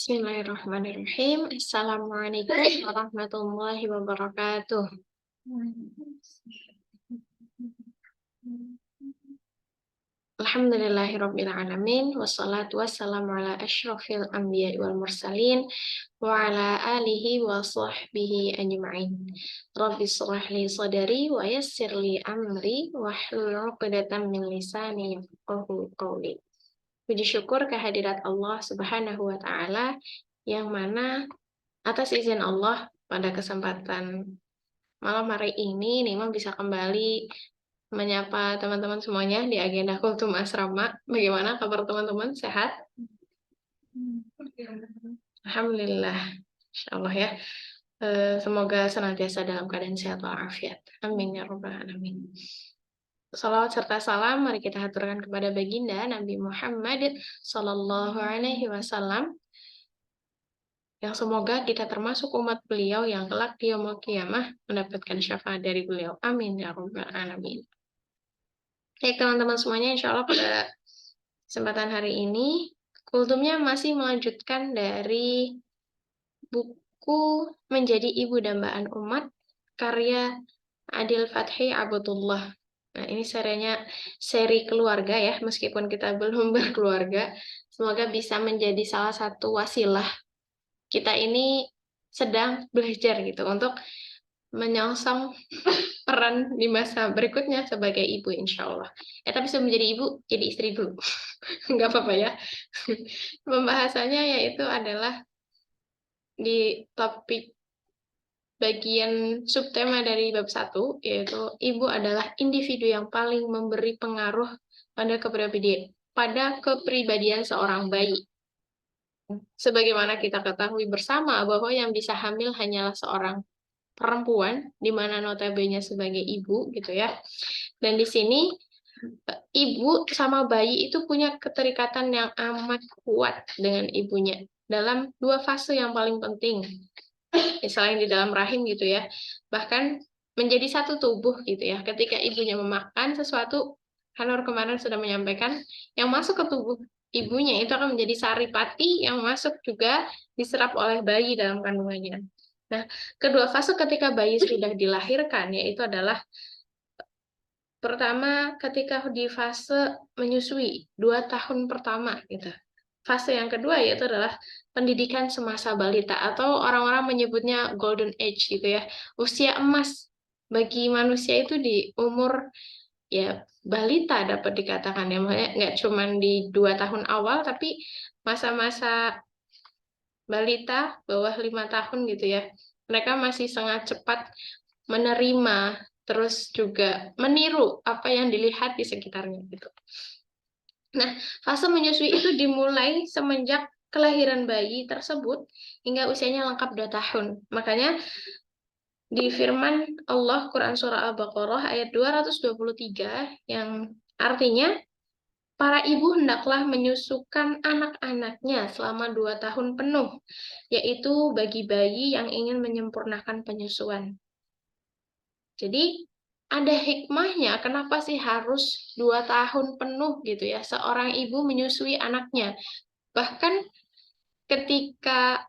Bismillahirrahmanirrahim. Assalamualaikum warahmatullahi wabarakatuh. Alhamdulillahirabbil alamin wassalatu wassalamu ala asyrofil anbiya'i wal mursalin wa ala alihi wa sahbihi ajma'in. Rabbi shrah li sadri wa yassir li amri wahlul 'uqdatam min lisani yafqahu qawli. Puji syukur kehadirat Allah Subhanahu wa taala yang mana atas izin Allah pada kesempatan malam hari ini Nima bisa kembali menyapa teman-teman semuanya di agenda Kultum Asrama. Bagaimana kabar teman-teman? Sehat? Alhamdulillah. Insya Allah ya. Semoga senantiasa dalam keadaan sehat walafiat. Amin ya rabbal alamin. Salawat serta salam mari kita haturkan kepada baginda Nabi Muhammad Sallallahu Alaihi Wasallam, yang semoga kita termasuk umat beliau yang kelak di yaumul qiyamah mendapatkan syafaat dari beliau. Amin ya rabbal alamin. Baik teman-teman semuanya, insya Allah pada kesempatan hari ini Kultumnya masih melanjutkan dari buku Menjadi Ibu Dambaan Umat karya Adil Fathi Abdullah. Nah, ini seri keluarga ya, meskipun kita belum berkeluarga. Semoga bisa menjadi salah satu wasilah kita ini sedang belajar gitu untuk menyongsong peran di masa berikutnya sebagai ibu insya Allah. Tapi sebelum menjadi ibu, jadi istri dulu. Nggak apa-apa ya. Pembahasannya yaitu adalah di topik bagian subtema dari bab 1, yaitu ibu adalah individu yang paling memberi pengaruh pada kepribadian seorang bayi. Sebagaimana kita ketahui bersama bahwa yang bisa hamil hanyalah seorang perempuan, di mana notabene sebagai ibu gitu ya. Dan di sini ibu sama bayi itu punya keterikatan yang amat kuat dengan ibunya dalam dua fase yang paling penting. Selain di dalam rahim gitu ya. Bahkan menjadi satu tubuh gitu ya. Ketika ibunya memakan sesuatu, Hanur kemarin sudah menyampaikan, yang masuk ke tubuh ibunya itu akan menjadi saripati yang masuk juga diserap oleh bayi dalam kandungannya. Nah, kedua fase ketika bayi sudah dilahirkan, yaitu adalah pertama ketika di fase menyusui, 2 tahun pertama gitu. Fase yang kedua yaitu adalah pendidikan semasa balita atau orang-orang menyebutnya golden age gitu ya. Usia emas bagi manusia itu di umur ya balita dapat dikatakan ya. Maksudnya nggak cuma di 2 tahun awal tapi masa-masa balita bawah 5 tahun gitu ya. Mereka masih sangat cepat menerima terus juga meniru apa yang dilihat di sekitarnya gitu. Nah, fase menyusui itu dimulai semenjak kelahiran bayi tersebut hingga usianya lengkap 2 tahun. Makanya di firman Allah Quran Surah Al-Baqarah ayat 223 yang artinya para ibu hendaklah menyusukan anak-anaknya selama 2 tahun penuh, yaitu bagi bayi yang ingin menyempurnakan penyusuan. Jadi ada hikmahnya kenapa sih harus 2 tahun penuh gitu ya seorang ibu menyusui anaknya. Bahkan ketika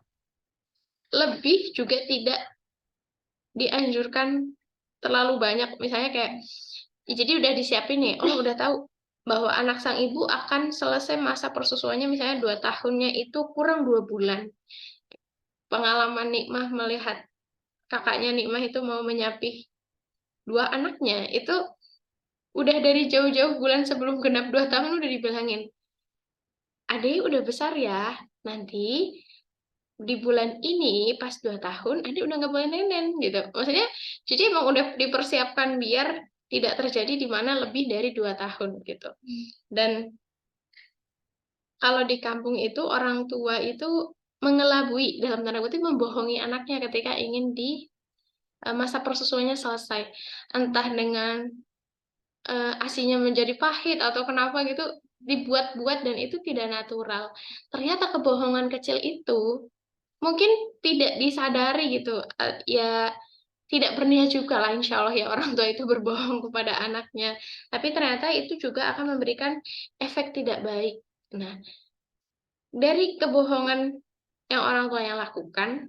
lebih juga tidak dianjurkan terlalu banyak. Misalnya kayak, ya jadi udah disiapin nih, udah tahu bahwa anak sang ibu akan selesai masa persusuannya misalnya 2 tahunnya itu kurang 2 bulan. Pengalaman Nikmah melihat kakaknya Nikmah itu mau menyapih 2 anaknya, itu udah dari jauh-jauh bulan sebelum genap 2 tahun udah dibilangin, adek udah besar ya, nanti di bulan ini pas 2 tahun adek udah nggak boleh nenen gitu. Maksudnya jadi emang udah dipersiapkan biar tidak terjadi di mana lebih dari 2 tahun gitu. Dan kalau di kampung itu orang tua itu mengelabui dalam tanda kutip membohongi anaknya ketika ingin di masa persusuannya selesai. Entah dengan asinya menjadi pahit atau kenapa gitu dibuat-buat dan itu tidak natural. Ternyata kebohongan kecil itu mungkin tidak disadari gitu. Ya tidak berniat juga lah insya Allah ya orang tua itu berbohong kepada anaknya. Tapi ternyata itu juga akan memberikan efek tidak baik. Nah, dari kebohongan yang orang tuanya lakukan,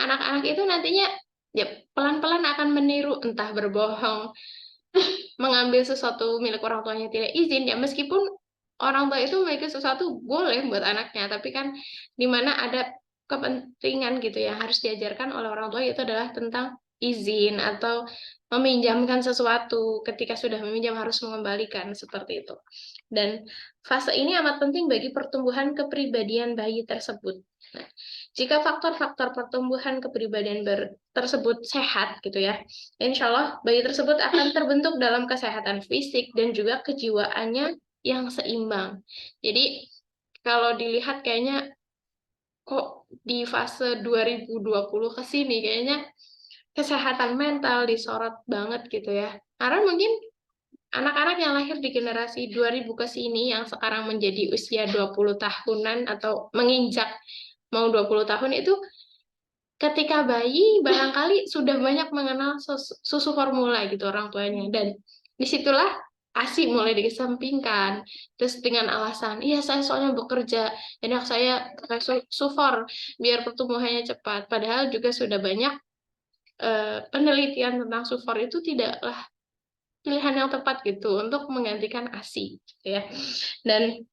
anak-anak itu nantinya ya pelan-pelan akan meniru, entah berbohong, mengambil sesuatu milik orang tuanya tidak izin, ya meskipun orang tua itu memiliki sesuatu boleh buat anaknya, tapi kan dimana ada kepentingan gitu yang harus diajarkan oleh orang tua, itu adalah tentang izin atau meminjamkan sesuatu, ketika sudah meminjam harus mengembalikan, seperti itu. Dan fase ini amat penting bagi pertumbuhan kepribadian bayi tersebut. Nah, jika faktor-faktor pertumbuhan kepribadian tersebut sehat gitu ya, insya Allah bayi tersebut akan terbentuk dalam kesehatan fisik dan juga kejiwaannya yang seimbang. Jadi kalau dilihat kayaknya kok di fase 2020 ke sini kayaknya kesehatan mental disorot banget gitu ya. Karena mungkin anak-anak yang lahir di generasi 2000 ke sini yang sekarang menjadi usia 20 tahunan atau menginjak mau 20 tahun itu ketika bayi barangkali sudah banyak mengenal susu formula gitu orang tuanya, dan disitulah ASI mulai dikesampingkan, terus dengan alasan iya saya soalnya bekerja, enak saya pakai sufor biar pertumbuhannya cepat, padahal juga sudah banyak penelitian tentang sufor itu tidaklah pilihan yang tepat gitu untuk menggantikan ASI gitu ya. Dan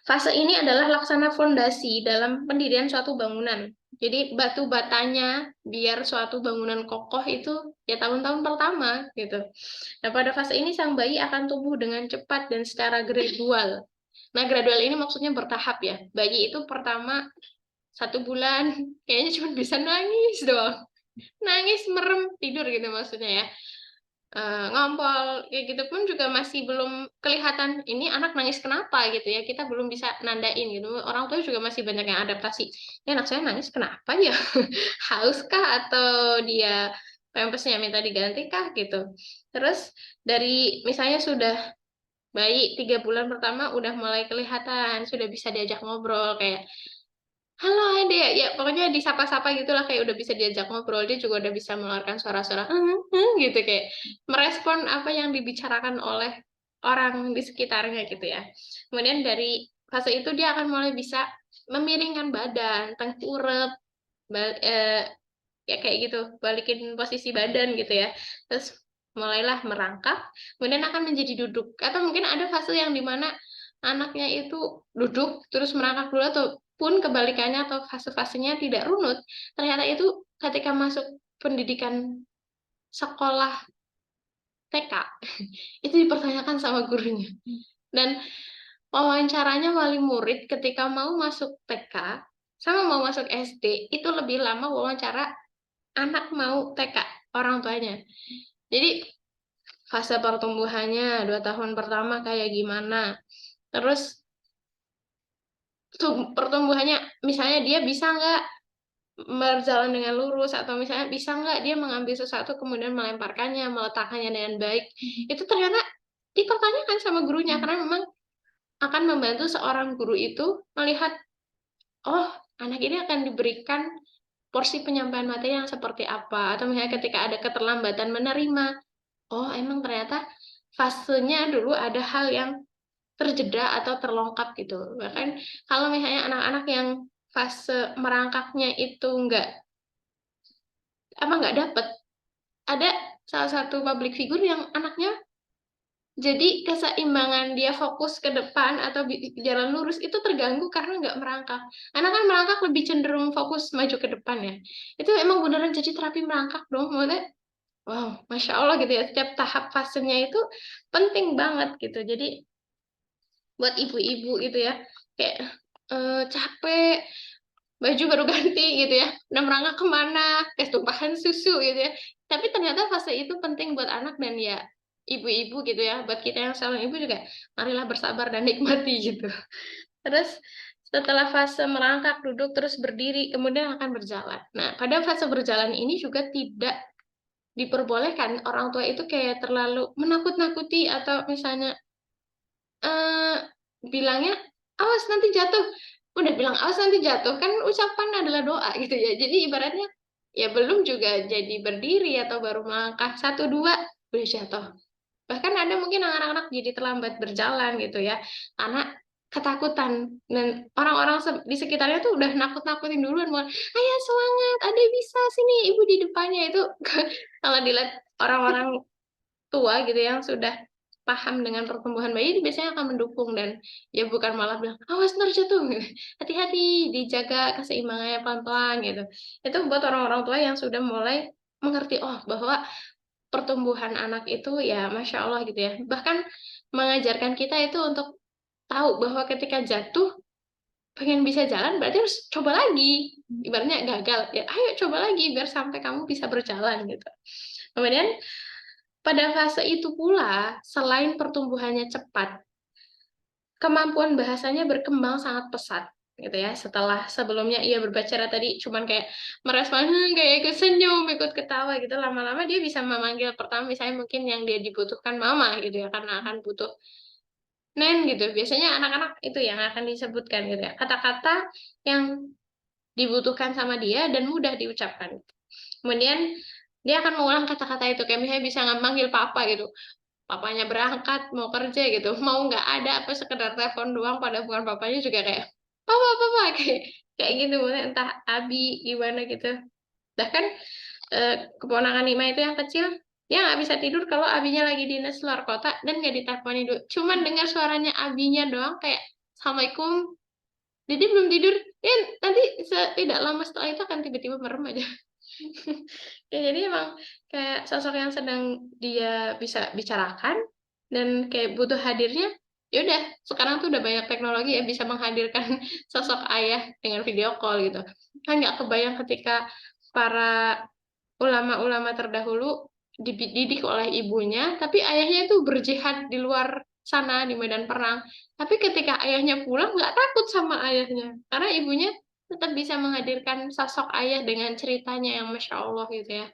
fase ini adalah laksana fondasi dalam pendirian suatu bangunan. Jadi batu batanya biar suatu bangunan kokoh itu ya tahun-tahun pertama gitu. Nah, pada fase ini sang bayi akan tumbuh dengan cepat dan secara gradual. Nah, gradual ini maksudnya bertahap ya. Bayi itu pertama 1 bulan kayaknya cuma bisa nangis doang. Nangis, merem, tidur gitu maksudnya ya. Ngompol kayak gitu pun juga masih belum kelihatan ini anak nangis kenapa gitu ya, kita belum bisa nandain gitu, orang tua juga masih banyak yang adaptasi, "Ini anak saya nangis kenapa ya? Haus kah atau dia pampers-nya minta diganti kah?" Gitu. Terus dari misalnya sudah bayi 3 bulan pertama udah mulai kelihatan, sudah bisa diajak ngobrol kayak, "Halo Adek," ya pokoknya disapa-sapa gitulah, kayak udah bisa diajak ngobrol, dia juga udah bisa mengeluarkan suara-suara, gitu, kayak merespon apa yang dibicarakan oleh orang di sekitarnya gitu ya. Kemudian dari fase itu dia akan mulai bisa memiringkan badan, tengkurap, ya kayak gitu, balikin posisi badan gitu ya. Terus mulailah merangkak, kemudian akan menjadi duduk. Atau mungkin ada fase yang dimana anaknya itu duduk terus merangkak dulu, ataupun kebalikannya atau fase-fasenya tidak runut. Ternyata itu ketika masuk pendidikan sekolah TK, itu dipertanyakan sama gurunya. Dan wawancaranya wali murid ketika mau masuk TK sama mau masuk SD itu lebih lama wawancara anak mau TK orang tuanya. Jadi fase pertumbuhannya 2 tahun pertama kayak gimana, terus pertumbuhannya misalnya dia bisa nggak berjalan dengan lurus, atau misalnya bisa nggak dia mengambil sesuatu kemudian melemparkannya, meletakkannya dengan baik, itu ternyata dipertanyakan sama gurunya, karena memang akan membantu seorang guru itu melihat, oh anak ini akan diberikan porsi penyampaian materi yang seperti apa, atau misalnya ketika ada keterlambatan menerima, oh emang ternyata fasenya dulu ada hal yang terjeda atau terlongkap gitu. Bahkan kalau misalnya anak-anak yang fase merangkaknya itu nggak dapet, ada salah satu public figure yang anaknya jadi keseimbangan dia fokus ke depan atau jalan lurus itu terganggu karena nggak merangkak. Anak kan merangkak lebih cenderung fokus maju ke depan ya. Itu emang beneran jadi terapi merangkak dong. Maksudnya, wow, Masya Allah gitu ya. Setiap tahap fasenya itu penting banget gitu. Jadi buat ibu-ibu gitu ya, kayak capek, baju baru ganti gitu ya, udah merangkak kemana, tumpahan susu gitu ya. Tapi ternyata fase itu penting buat anak, dan ya ibu-ibu gitu ya, buat kita yang calon ibu juga, marilah bersabar dan nikmati gitu. Terus setelah fase merangkak, duduk, terus berdiri, kemudian akan berjalan. Nah, pada fase berjalan ini juga tidak diperbolehkan orang tua itu kayak terlalu menakut-nakuti, atau misalnya Eee, bilangnya, "Awas nanti jatuh." Udah bilang, "Awas nanti jatuh," kan ucapan adalah doa gitu ya. Jadi ibaratnya, ya belum juga jadi berdiri atau baru melangkah 1, 2 udah jatuh. Bahkan ada mungkin anak-anak jadi terlambat berjalan gitu ya, karena ketakutan dan orang-orang di sekitarnya tuh udah nakut-nakutin duluan, mulai, "Ayo semangat, Ade bisa, sini ibu di depannya." Itu kalau dilihat orang-orang tua gitu yang sudah paham dengan pertumbuhan bayi biasanya akan mendukung dan ya bukan malah bilang, "Awas entar jatuh," gitu. "Hati-hati, dijaga keseimbangannya pelan-pelan," gitu. Itu buat orang-orang tua yang sudah mulai mengerti, oh bahwa pertumbuhan anak itu ya Masya Allah gitu ya. Bahkan mengajarkan kita itu untuk tahu bahwa ketika jatuh pengen bisa jalan berarti harus coba lagi. Ibaratnya gagal, ya ayo coba lagi biar sampai kamu bisa berjalan gitu. Kemudian pada fase itu pula, selain pertumbuhannya cepat, kemampuan bahasanya berkembang sangat pesat gitu ya. Setelah sebelumnya ia berbicara tadi cuman kayak merespon, kayak ikut senyum, ikut ketawa gitu, lama-lama dia bisa memanggil pertama misalnya mungkin yang dia dibutuhkan mama gitu ya, karena akan butuh "nen" gitu. Biasanya anak-anak itu yang akan disebutkan gitu ya, kata-kata yang dibutuhkan sama dia dan mudah diucapkan. Kemudian dia akan mengulang kata-kata itu, kayak misalnya bisa manggil papa gitu. Papanya berangkat, mau kerja gitu, mau nggak ada apa sekedar telepon doang pada bukan papanya juga kayak, "Papa papa," kayak gitu, entah abi gimana gitu. Bahkan, keponakan Ima itu yang kecil, dia nggak bisa tidur kalau abinya lagi dinas luar kota dan nggak diteleponin dulu. Cuman dengar suaranya abinya doang kayak, "Assalamualaikum, Dede belum tidur," ya nanti tidak lama setelah itu akan tiba-tiba merem aja. Ya jadi emang kayak sosok yang sedang dia bisa bicarakan dan kayak butuh hadirnya, ya udah sekarang tuh udah banyak teknologi ya bisa menghadirkan sosok ayah dengan video call gitu. Kan nggak kebayang ketika para ulama-ulama terdahulu dididik oleh ibunya, tapi ayahnya itu berjihad di luar sana di medan perang. Tapi ketika ayahnya pulang nggak takut sama ayahnya, karena ibunya tetap bisa menghadirkan sosok ayah dengan ceritanya yang Masya Allah gitu ya.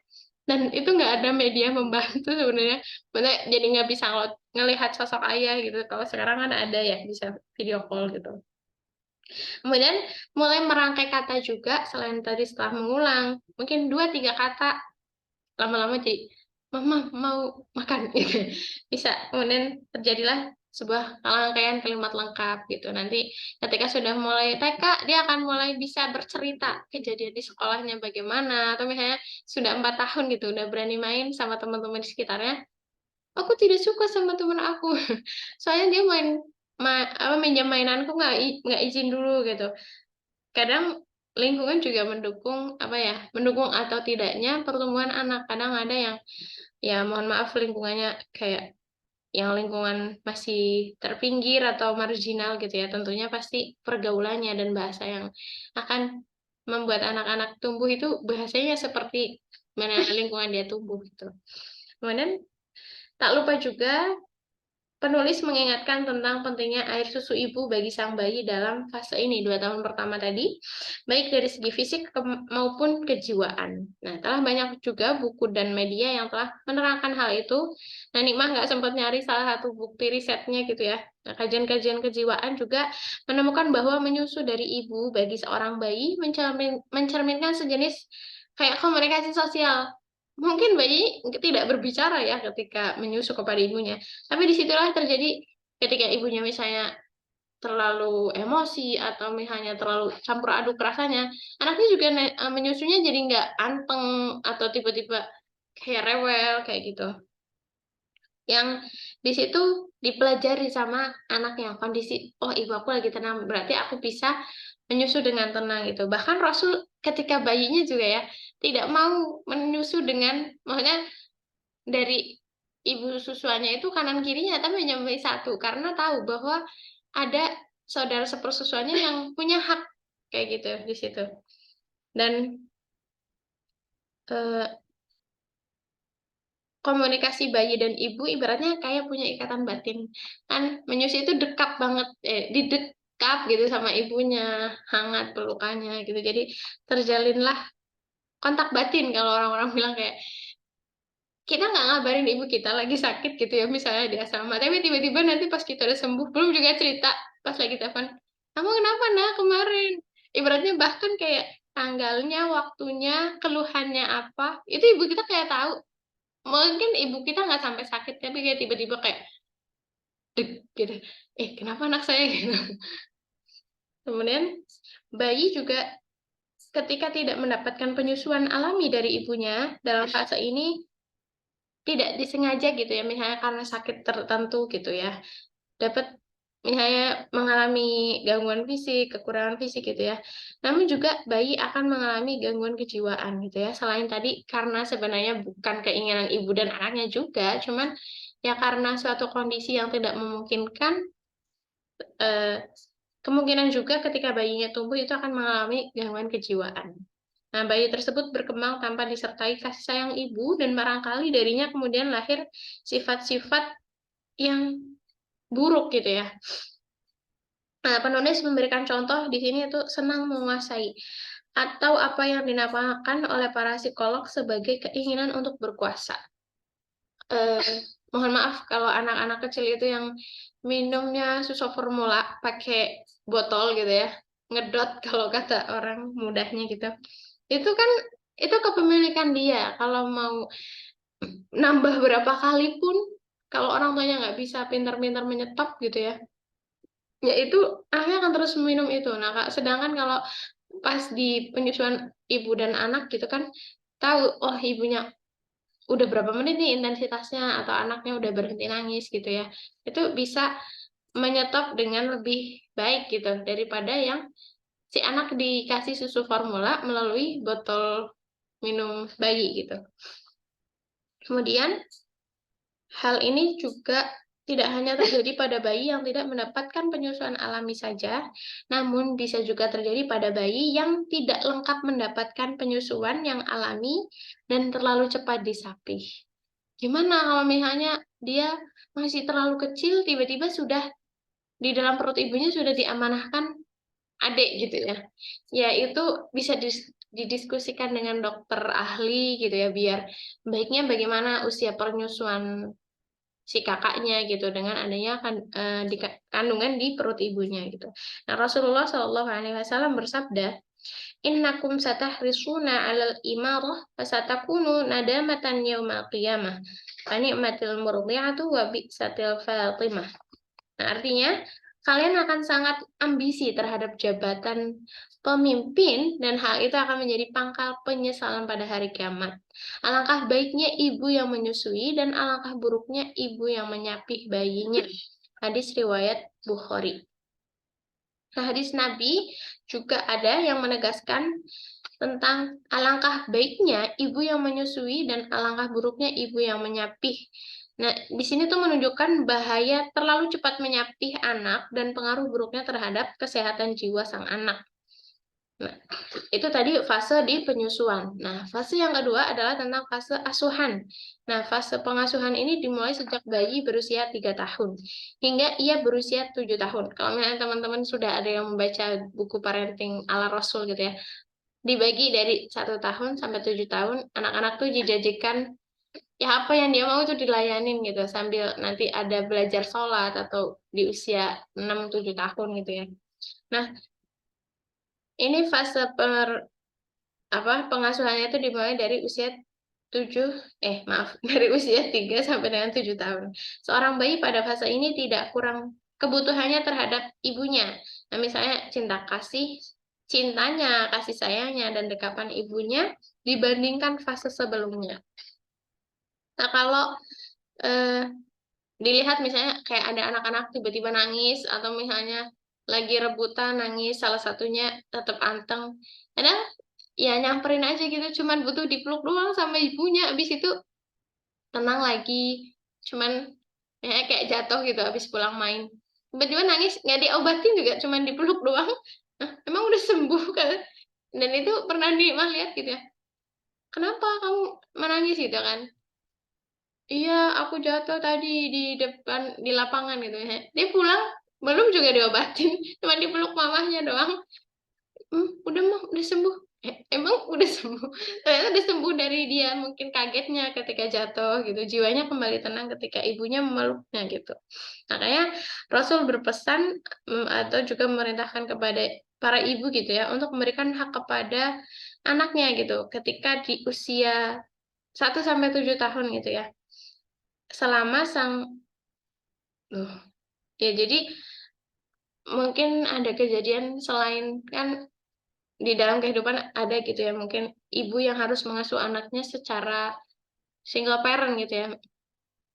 Dan itu nggak ada media membantu sebenarnya. Bener, jadi nggak bisa ngelihat sosok ayah gitu. Kalau sekarang kan ada ya, bisa video call gitu. Kemudian mulai merangkai kata juga, selain tadi setelah mengulang, mungkin 2-3 kata lama-lama jadi, "Mama mau makan," gitu. Bisa, kemudian terjadilah sebuah rangkaian kalimat lengkap gitu. Nanti ketika sudah mulai TK, dia akan mulai bisa bercerita kejadian di sekolahnya bagaimana, atau misalnya sudah 4 tahun gitu, udah berani main sama teman-teman di sekitarnya, "Aku tidak suka sama teman aku, soalnya dia minjam mainanku nggak izin dulu," gitu. Kadang lingkungan juga mendukung, apa ya, mendukung atau tidaknya pertumbuhan anak. Kadang ada yang, ya mohon maaf lingkungannya kayak yang lingkungan masih terpinggir atau marginal gitu ya, tentunya pasti pergaulannya dan bahasa yang akan membuat anak-anak tumbuh itu bahasanya seperti mana lingkungan dia tumbuh gitu. Kemudian tak lupa juga penulis mengingatkan tentang pentingnya air susu ibu bagi sang bayi dalam fase ini, 2 tahun pertama tadi, baik dari segi fisik maupun kejiwaan. Nah, telah banyak juga buku dan media yang telah menerangkan hal itu. Nah, Nikmah nggak sempat nyari salah satu bukti risetnya gitu ya. Nah, kajian-kajian kejiwaan juga menemukan bahwa menyusu dari ibu bagi seorang bayi mencerminkan sejenis kayak komunikasi sosial. Mungkin bayi tidak berbicara ya ketika menyusu kepada ibunya, tapi disitulah terjadi ketika ibunya misalnya terlalu emosi atau misalnya terlalu campur aduk rasanya, anaknya juga menyusunya jadi nggak anteng atau tiba-tiba kayak rewel kayak gitu. Yang di situ dipelajari sama anaknya kondisi, oh ibu aku lagi tenang, berarti aku bisa menyusu dengan tenang gitu. Bahkan Rasul ketika bayinya juga ya tidak mau menyusu dengan, maksudnya dari ibu susuannya itu kanan kirinya, tapi hanya memilih satu karena tahu bahwa ada saudara sepersusuannya yang punya hak kayak gitu di situ. Dan eh, komunikasi bayi dan ibu ibaratnya kayak punya ikatan batin. Kan menyusui itu dekap banget, didekap gitu sama ibunya, hangat pelukannya gitu. Jadi terjalinlah kontak batin kalau orang-orang bilang kayak kita nggak ngabarin ibu kita lagi sakit gitu ya, misalnya di asrama, tapi tiba-tiba nanti pas kita udah sembuh, belum juga cerita, pas lagi telepon, "Kamu kenapa nak kemarin?" Ibaratnya bahkan kayak tanggalnya, waktunya, keluhannya apa, itu ibu kita kayak tahu. Mungkin ibu kita nggak sampai sakit, tapi kayak tiba-tiba kayak deg gitu. Kenapa anak saya gitu? Kemudian bayi juga ketika tidak mendapatkan penyusuan alami dari ibunya dalam fase ini tidak disengaja gitu ya, misalnya karena sakit tertentu gitu ya, dapat misalnya mengalami gangguan fisik, kekurangan fisik gitu ya. Namun juga bayi akan mengalami gangguan kejiwaan gitu ya. Selain tadi karena sebenarnya bukan keinginan ibu dan anaknya juga, cuman ya karena suatu kondisi yang tidak memungkinkan, eh, kemungkinan juga ketika bayinya tumbuh itu akan mengalami gangguan kejiwaan. Nah, bayi tersebut berkembang tanpa disertai kasih sayang ibu dan barangkali darinya kemudian lahir sifat-sifat yang buruk gitu ya. Nah, penulis memberikan contoh di sini itu senang menguasai atau apa yang dinamakan oleh para psikolog sebagai keinginan untuk berkuasa. eh, Mohon maaf kalau anak-anak kecil itu yang minumnya susu formula pakai botol gitu ya, ngedot kalau kata orang mudahnya gitu. Itu kan itu kepemilikan dia. Kalau mau nambah berapa kali pun, kalau orang tuanya nggak bisa pintar-pintar menyetop gitu ya, ya itu anaknya akan terus minum itu. Nah, sedangkan kalau pas di penyusuan ibu dan anak gitu kan, tahu oh ibunya udah berapa menit nih intensitasnya atau anaknya udah berhenti nangis gitu ya, itu bisa menyetop dengan lebih baik gitu daripada yang si anak dikasih susu formula melalui botol minum bayi gitu. Kemudian hal ini juga tidak hanya terjadi pada bayi yang tidak mendapatkan penyusuan alami saja, namun bisa juga terjadi pada bayi yang tidak lengkap mendapatkan penyusuan yang alami dan terlalu cepat disapih. Gimana kalau misalnya dia masih terlalu kecil, tiba-tiba sudah di dalam perut ibunya sudah diamanahkan adik gitu ya. Ya itu bisa didiskusikan dengan dokter ahli gitu ya, biar baiknya bagaimana usia penyusuan si kakaknya gitu dengan adanya kandungan di perut ibunya gitu. Nah, Rasulullah Shallallahu Alaihi Wasallam bersabda, Innakum satahrisuna 'alal imarah fasatakunu nadamatan yaumal qiyamah. Fa ni'matil murdi'atu wa bi'satil fatimah. Nah, artinya kalian akan sangat ambisi terhadap jabatan pemimpin dan hal itu akan menjadi pangkal penyesalan pada hari kiamat. Alangkah baiknya ibu yang menyusui dan alangkah buruknya ibu yang menyapih bayinya. Hadis riwayat Bukhari. Nah, hadis Nabi juga ada yang menegaskan tentang alangkah baiknya ibu yang menyusui dan alangkah buruknya ibu yang menyapih. Nah, di sini tuh menunjukkan bahaya terlalu cepat menyapih anak dan pengaruh buruknya terhadap kesehatan jiwa sang anak. Nah, itu tadi fase di penyusuan. Nah, fase yang kedua adalah tentang fase asuhan. Nah, fase pengasuhan ini dimulai sejak bayi berusia 3 tahun hingga ia berusia 7 tahun. Kalau misalnya teman-teman sudah ada yang membaca buku parenting ala Rasul gitu ya, dibagi dari 1 tahun sampai 7 tahun, anak-anak tuh dijajikan ya apa yang dia mau tuh dilayanin gitu, sambil nanti ada belajar sholat atau di usia 6-7 tahun gitu ya. Nah, ini fase pengasuhannya itu dimulai dari usia 7 maaf dari usia 3 sampai dengan 7 tahun. Seorang bayi pada fase ini tidak kurang kebutuhannya terhadap ibunya. Nah, misalnya cintanya, kasih sayangnya dan dekapan ibunya dibandingkan fase sebelumnya. Nah, kalau eh, dilihat misalnya kayak ada anak-anak tiba-tiba nangis atau misalnya lagi rebutan nangis, salah satunya tetap anteng, kadang ya nyamperin aja gitu, cuman butuh dipeluk doang sama ibunya, habis itu tenang lagi, cuman ya, kayak jatuh gitu habis pulang main, tiba-tiba nangis nggak diobatin juga, cuman dipeluk doang. Nah, emang udah sembuh kan? Dan itu pernah lihat gitu ya, kenapa kamu menangis gitu kan? Iya, aku jatuh tadi di depan di lapangan gitu ya. Dia pulang belum juga diobatin, cuma dipeluk mamahnya doang. Udah mah, udah sembuh. Emang udah sembuh? Ternyata udah sembuh dari dia mungkin kagetnya ketika jatuh gitu. Jiwanya kembali tenang ketika ibunya memeluknya gitu. Makanya Rasul berpesan atau juga memerintahkan kepada para ibu gitu ya untuk memberikan hak kepada anaknya gitu ketika di usia 1 sampai 7 tahun gitu ya. Selama sang Loh. Ya, jadi mungkin ada kejadian selain kan di dalam kehidupan ada gitu ya, mungkin ibu yang harus mengasuh anaknya secara single parent gitu ya,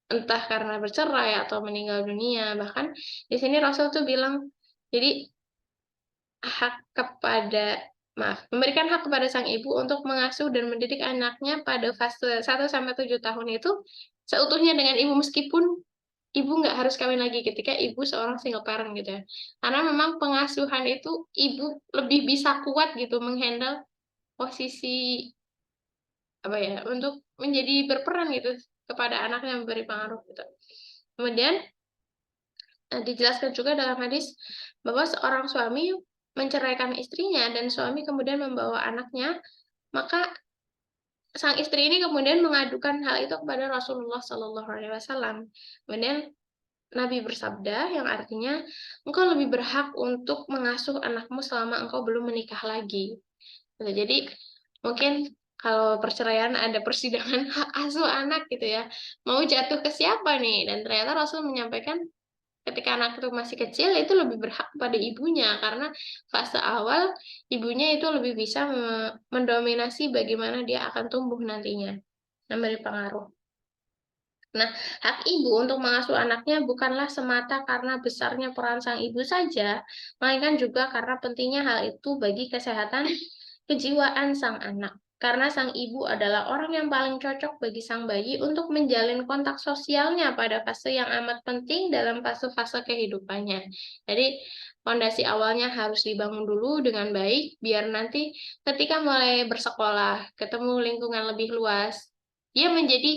entah karena bercerai atau meninggal dunia. Bahkan di sini Rasul tuh bilang, jadi hak kepada memberikan hak kepada sang ibu untuk mengasuh dan mendidik anaknya pada fase 1 sampai 7 tahun itu seutuhnya dengan ibu, meskipun ibu nggak harus kawin lagi ketika ibu seorang single parent gitu ya. Karena memang pengasuhan itu ibu lebih bisa kuat gitu menghandle posisi apa ya, untuk menjadi berperan gitu kepada anaknya, memberi pengaruh gitu. Kemudian dijelaskan juga dalam hadis bahwa seorang suami menceraikan istrinya dan suami kemudian membawa anaknya, maka sang istri ini kemudian mengadukan hal itu kepada Rasulullah Shallallahu Alaihi Wasallam. Kemudian Nabi bersabda yang artinya engkau lebih berhak untuk mengasuh anakmu selama engkau belum menikah lagi. Gitu. Jadi mungkin kalau perceraian ada persidangan hak asuh anak gitu ya, mau jatuh ke siapa nih? Dan ternyata Rasul menyampaikan ketika anak itu masih kecil itu lebih berhak pada ibunya, karena fase awal ibunya itu lebih bisa mendominasi bagaimana dia akan tumbuh nantinya, memberi pengaruh. Nah, hak ibu untuk mengasuh anaknya bukanlah semata karena besarnya peran sang ibu saja, melainkan juga karena pentingnya hal itu bagi kesehatan kejiwaan sang anak. Karena sang ibu adalah orang yang paling cocok bagi sang bayi untuk menjalin kontak sosialnya pada fase yang amat penting dalam fase-fase kehidupannya. Jadi, fondasi awalnya harus dibangun dulu dengan baik, biar nanti ketika mulai bersekolah, ketemu lingkungan lebih luas, dia menjadi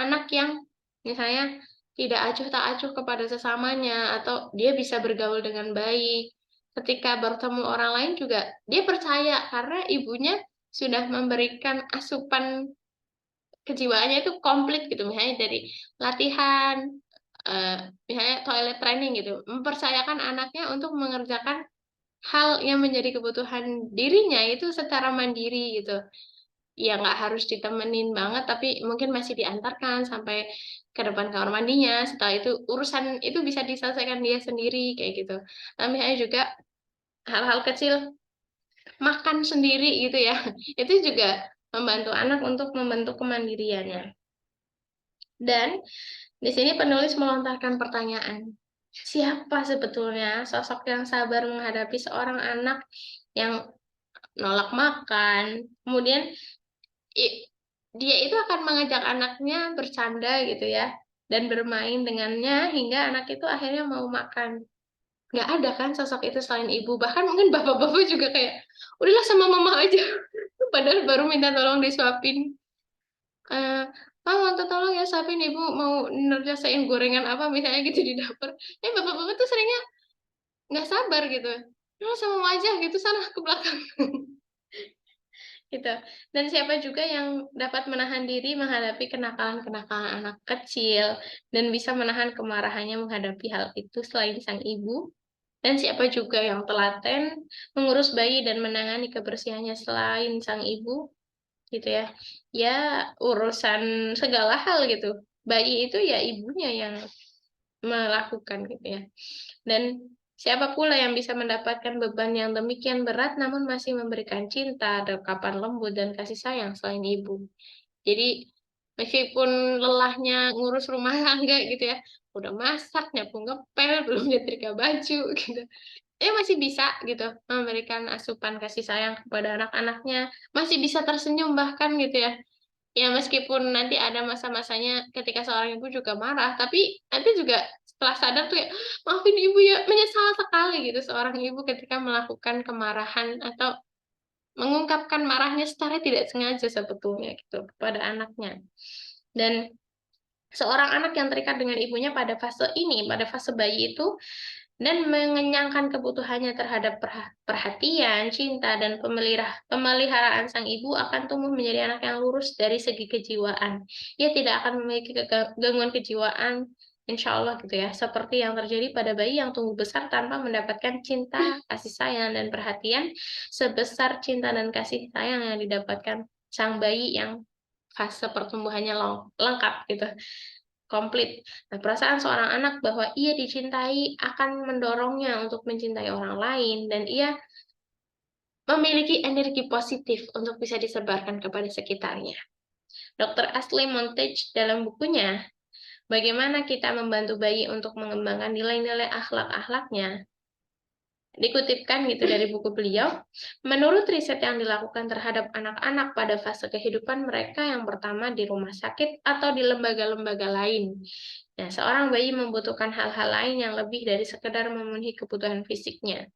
anak yang misalnya tidak acuh tak acuh kepada sesamanya, atau dia bisa bergaul dengan baik. Ketika bertemu orang lain juga dia percaya karena ibunya sudah memberikan asupan kejiwaannya itu komplit gitu, misalnya dari latihan, eh, misalnya toilet training gitu, mempercayakan anaknya untuk mengerjakan hal yang menjadi kebutuhan dirinya itu secara mandiri gitu. Ya nggak harus ditemenin banget, tapi mungkin masih diantarkan sampai ke depan kamar mandinya. Setelah itu urusan itu bisa diselesaikan dia sendiri kayak gitu. Tapi misalnya juga hal-hal kecil, makan sendiri gitu ya, itu juga membantu anak untuk membentuk kemandiriannya. Dan di sini penulis melontarkan pertanyaan, siapa sebetulnya sosok yang sabar menghadapi seorang anak yang nolak makan, kemudian dia itu akan mengajak anaknya bercanda gitu ya, dan bermain dengannya hingga anak itu akhirnya mau makan. Nggak ada kan sosok itu selain ibu. Bahkan mungkin bapak-bapak juga kayak, udahlah sama mama aja. Padahal baru minta tolong disuapin. Eh, Pak, minta tolong ya suapin, ibu mau ngerjain gorengan apa misalnya gitu di dapur. Bapak-bapak tuh seringnya nggak sabar gitu. Udah sama mama aja gitu, sana ke belakang. Gitu. Dan siapa juga yang dapat menahan diri menghadapi kenakalan-kenakalan anak kecil dan bisa menahan kemarahannya menghadapi hal itu selain sang ibu? Dan siapa juga yang telaten mengurus bayi dan menangani kebersihannya selain sang ibu? Gitu ya. Ya, urusan segala hal gitu. Bayi itu ya ibunya yang melakukan gitu ya. Dan siapa pula yang bisa mendapatkan beban yang demikian berat namun masih memberikan cinta, dekapan lembut, dan kasih sayang selain ibu. Jadi meskipun lelahnya ngurus rumah tangga gitu ya, udah masak, nyapu ngepel, belum nyetrika baju gitu. Masih bisa gitu memberikan asupan kasih sayang kepada anak-anaknya, masih bisa tersenyum bahkan gitu ya. Ya meskipun nanti ada masa-masanya ketika seorang ibu juga marah, tapi nanti juga setelah sadar tuh ya, maafin ibu ya, menyesal sekali gitu seorang ibu ketika melakukan kemarahan atau mengungkapkan marahnya secara tidak sengaja sebetulnya gitu kepada anaknya. Dan seorang anak yang terikat dengan ibunya pada fase ini, pada fase bayi itu, dan mengenyangkan kebutuhannya terhadap perhatian, cinta, dan pemeliharaan sang ibu akan tumbuh menjadi anak yang lurus dari segi kejiwaan. Ia tidak akan memiliki gangguan kejiwaan, insya Allah gitu ya, seperti yang terjadi pada bayi yang tumbuh besar tanpa mendapatkan cinta, kasih sayang, dan perhatian sebesar cinta dan kasih sayang yang didapatkan sang bayi yang fase pertumbuhannya lengkap gitu. komplit. Nah, perasaan seorang anak bahwa ia dicintai akan mendorongnya untuk mencintai orang lain dan ia memiliki energi positif untuk bisa disebarkan kepada sekitarnya. Dr. Ashley Montage dalam bukunya Bagaimana kita membantu bayi untuk mengembangkan nilai-nilai akhlak-akhlaknya, dikutipkan gitu dari buku beliau, menurut riset yang dilakukan terhadap anak-anak pada fase kehidupan mereka yang pertama di rumah sakit atau di lembaga-lembaga lain. Nah, seorang bayi membutuhkan hal-hal lain yang lebih dari sekedar memenuhi kebutuhan fisiknya.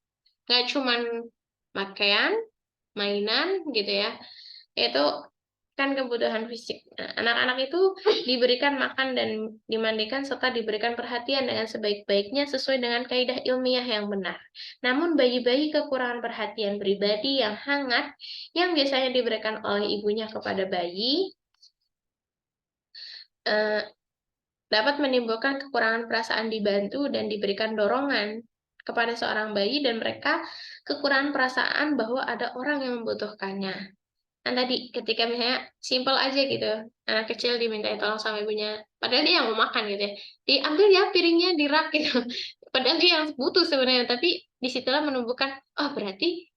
Nggak cuman pakaian, mainan gitu ya, yaitu kan kebutuhan fisik. Nah, anak-anak itu diberikan makan dan dimandikan serta diberikan perhatian dengan sebaik-baiknya sesuai dengan kaidah ilmiah yang benar. Namun bayi-bayi kekurangan perhatian pribadi yang hangat yang biasanya diberikan oleh ibunya kepada bayi eh, dapat menimbulkan kekurangan perasaan dibantu dan diberikan dorongan kepada seorang bayi dan mereka kekurangan perasaan bahwa ada orang yang membutuhkannya. Kan tadi ketika misalnya simple aja gitu, anak kecil dimintai tolong sama ibunya, padahal dia yang mau makan gitu ya, diambil ya piringnya dirak gitu, padahal dia yang butuh sebenarnya, tapi disitulah menumbuhkan, oh berarti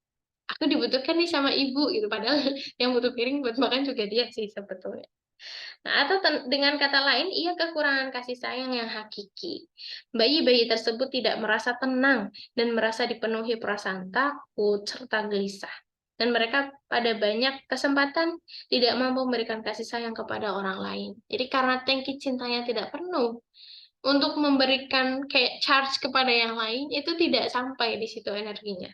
aku dibutuhkan nih sama ibu gitu, padahal yang butuh piring buat makan juga dia sih sebetulnya. Nah, atau dengan kata lain, ia kekurangan kasih sayang yang hakiki. Bayi-bayi tersebut tidak merasa tenang dan merasa dipenuhi perasaan takut serta gelisah. Dan mereka pada banyak kesempatan tidak mampu memberikan kasih sayang kepada orang lain. Jadi karena tangki cintanya tidak penuh, untuk memberikan kayak charge kepada yang lain, itu tidak sampai di situ energinya.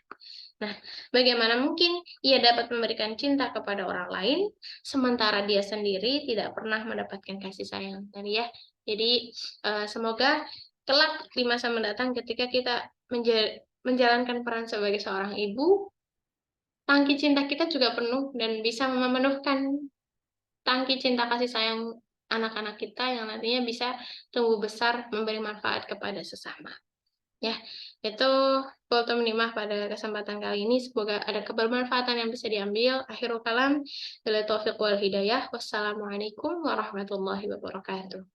Nah, bagaimana mungkin ia dapat memberikan cinta kepada orang lain, sementara dia sendiri tidak pernah mendapatkan kasih sayang tadi ya. Jadi, semoga kelak di masa mendatang ketika kita menjalankan peran sebagai seorang ibu, tangki cinta kita juga penuh dan bisa memenuhkan tangki cinta kasih sayang anak-anak kita yang nantinya bisa tumbuh besar memberi manfaat kepada sesama. Ya, itu kultum nimah pada kesempatan kali ini. Semoga ada kebermanfaatan yang bisa diambil. Akhirul kalam, bila taufiq wal hidayah. Wassalamualaikum warahmatullahi wabarakatuh.